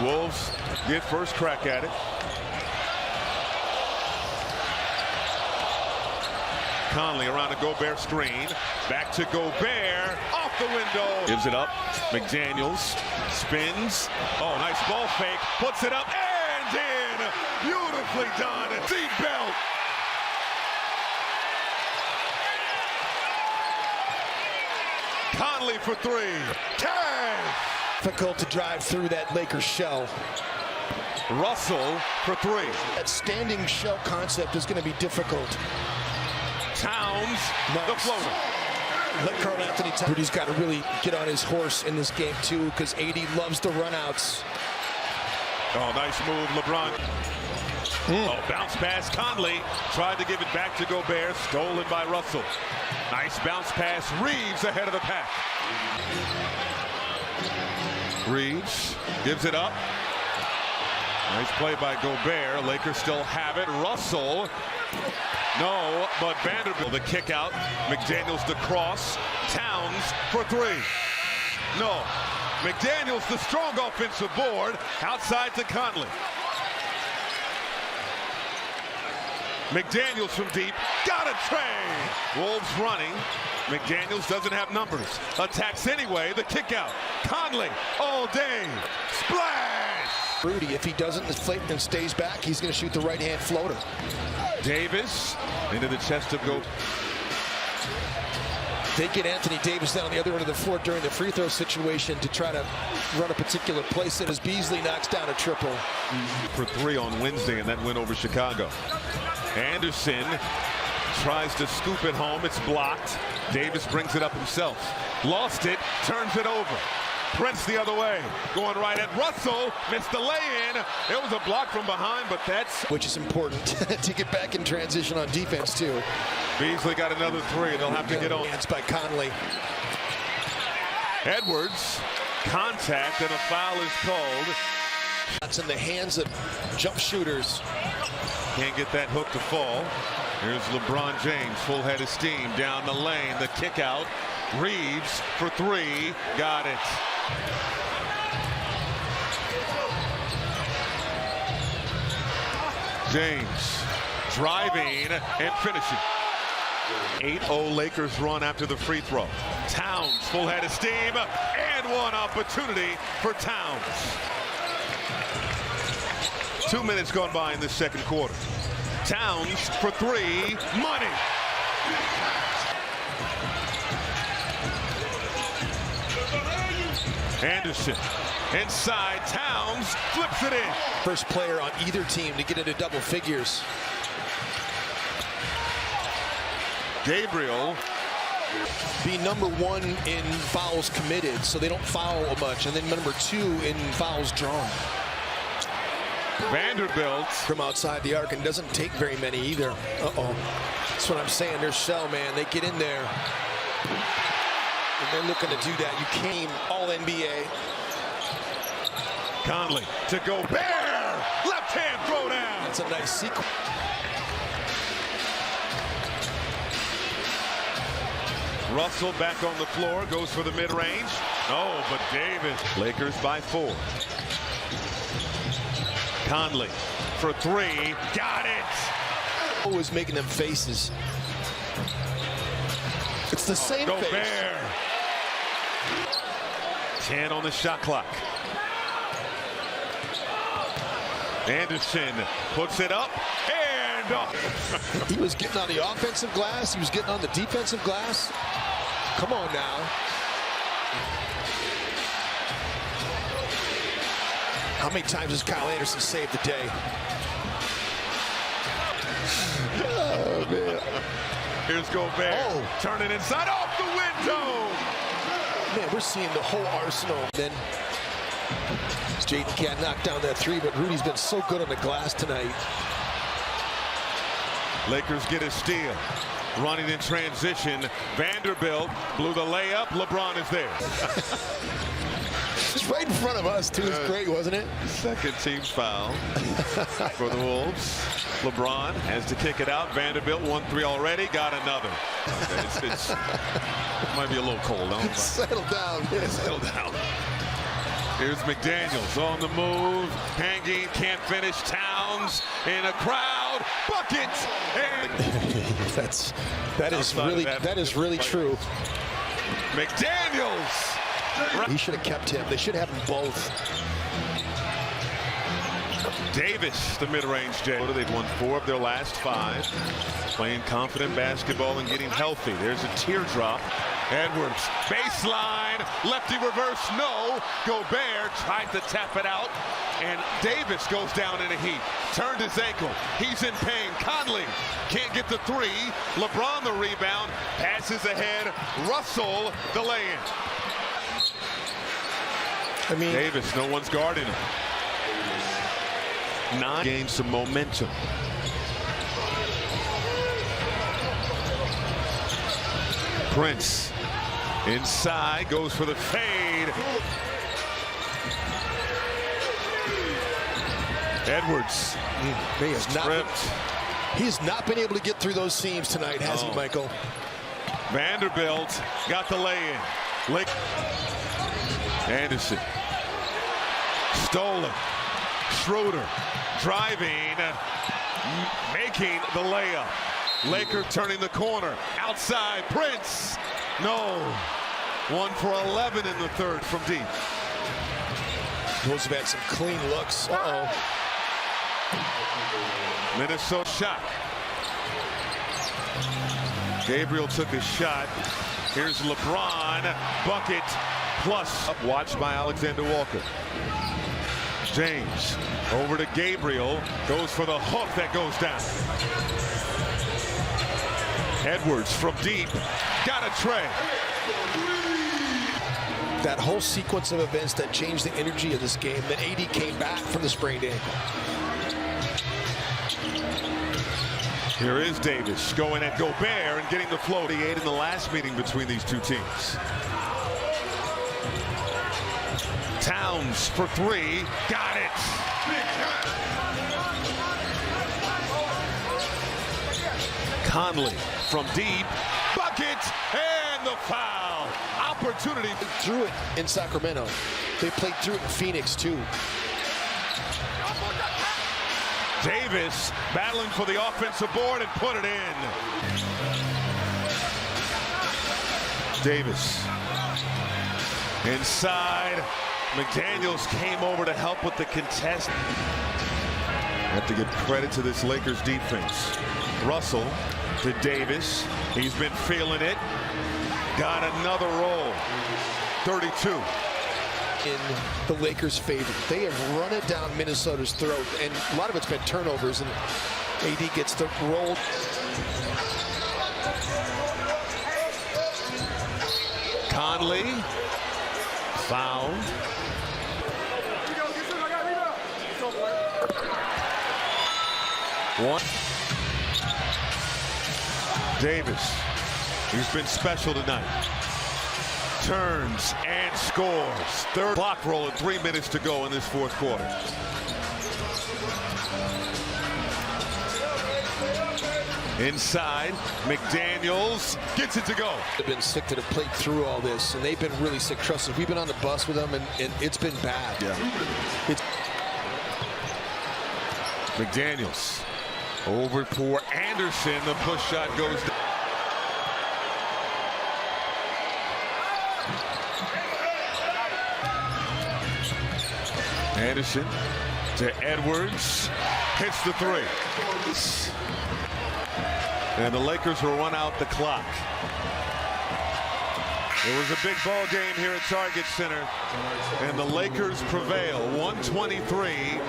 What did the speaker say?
Wolves get first crack at it. Conley around a Gobert screen. Back to Gobert. Off the window. Gives it up. McDaniels spins. Oh, nice ball fake. Puts it up and in. Beautifully done. Deep belt. Conley for three. Cash. Difficult to drive through that Lakers shell. Russell for three. That standing shell concept is going to be difficult. Towns, nice. The floater. Let Carl Anthony Towns. He's got to really get on his horse in this game too, because AD loves the runouts. Oh, nice move, LeBron. Oh, bounce pass. Conley tried to give it back to Gobert. Stolen by Russell. Nice bounce pass. Reeves ahead of the pack. Reeves gives it up. Nice play by Gobert. Lakers still have it. Russell. No, but Vanderbilt, the kick out. McDaniels the cross. Towns for three. No. McDaniels the strong offensive board. Outside to Conley. McDaniels from deep. Got a tray. Wolves running. McDaniels doesn't have numbers. Attacks anyway. The kick out. Conley all day. Splash. Rudy, if he doesn't inflate and stays back, he's going to shoot the right-hand floater. Davis into the chest of Go. They get Anthony Davis down on the other end of the floor during the free throw situation to try to run a particular play set as Beasley knocks down a triple. For three on Wednesday in that win over Chicago. Anderson tries to scoop it home. It's blocked. Davis brings it up himself. Lost it. Turns it over. Prince the other way. Going right at Russell. Missed the lay-in. It was a block from behind, but that's... Which is important to get back in transition on defense, too. Beasley got another three. They'll have to get on. Hands by Conley. Edwards. Contact and a foul is called. That's in the hands of jump shooters. Can't get that hook to fall. Here's LeBron James. Full head of steam down the lane. The kick out. Reeves for three. Got it. James driving and finishing. 8-0 Lakers run after the free throw. Towns full head of steam and one opportunity for Towns. 2 minutes gone by in this second quarter. Towns for three. Money. Anderson inside. Towns flips it in. First player on either team to get into double figures. Gabriel be number one in fouls committed, so they don't foul much, and then number two in fouls drawn. Vanderbilt from outside the arc and doesn't take very many either. That's what I'm saying. Their shell, man. They get in there. And they're looking to do that. You came all-NBA. Conley to Gobert. Left hand throw down. That's a nice sequence. Russell back on the floor. Goes for the mid-range. Oh, but Davis. Lakers by 4. Conley for three. Got it. Always making them faces. It's the same Gobert. face. 10 on the shot clock. Anderson puts it up and He was getting on the offensive glass. He was getting on the defensive glass. Come on now. How many times has Kyle Anderson saved the day? Oh, man. Here's Gobert. Oh. Turning inside off the window. Man, we're seeing the whole arsenal. Then Jaden can't knock down that three, but Rudy's been so good on the glass tonight. Lakers get a steal. Running in transition. Vanderbilt blew the layup. LeBron is there. It's right in front of us, too. It's great, wasn't it? Second team foul for the Wolves. LeBron has to kick it out. Vanderbilt 1-3 already. Got another. Okay, it might be a little cold. Settle down. Settle down. Here's McDaniels on the move, hanging, can't finish. Towns in a crowd, bucket, and that is really true. McDaniels. He should have kept him. They should have them both. Davis, the mid-range J. They've won 4 of their last 5. Playing confident basketball and getting healthy. There's a teardrop. Edwards, baseline, lefty reverse, no. Gobert tried to tap it out, and Davis goes down in a heap. Turned his ankle. He's in pain. Conley can't get the 3. LeBron the rebound. Passes ahead. Russell the lay-in. I mean, Davis, no one's guarding him. Gain some momentum. Prince inside, goes for the fade. Edwards he has not been able to get through those seams tonight, has he, Michael? Vanderbilt got the lay-in. Anderson. Stolen. Schroeder driving, making the layup. Laker turning the corner. Outside, Prince. No. 1 for 11 in the third from deep. Those have had some clean looks. Minnesota shot. Gabriel took his shot. Here's LeBron. Bucket plus. Watched by Alexander Walker. James over to Gabriel, goes for the hook that goes down. Edwards from deep, got a tray. That whole sequence of events that changed the energy of this game. Then AD came back from the sprained ankle. Here is Davis going at Gobert and getting the float. He ate in the last meeting between these two teams. Towns for 3, got it. Conley from deep, bucket, and the foul. Opportunity. Through it in Sacramento. They played through it in Phoenix too. Davis battling for the offensive board and put it in. Davis inside. McDaniels came over to help with the contest. Have to give credit to this Lakers defense. Russell to Davis. He's been feeling it. Got another roll. 32. In the Lakers' favor. They have run it down Minnesota's throat, and a lot of it's been turnovers, and AD gets the roll. Conley fouled. One. Davis, he's been special tonight. Turns and scores. Third clock rolling, 3 minutes to go in this fourth quarter. Inside, McDaniels gets it to go. They've been sick that have played through all this, and they've been really sick. Trust us, we've been on the bus with them, and it's been bad. Yeah. McDaniels over for Anderson. The push shot goes down. Anderson to Edwards, hits the 3. And the Lakers will run out the clock. It was a big ball game here at Target Center, and the Lakers prevail 123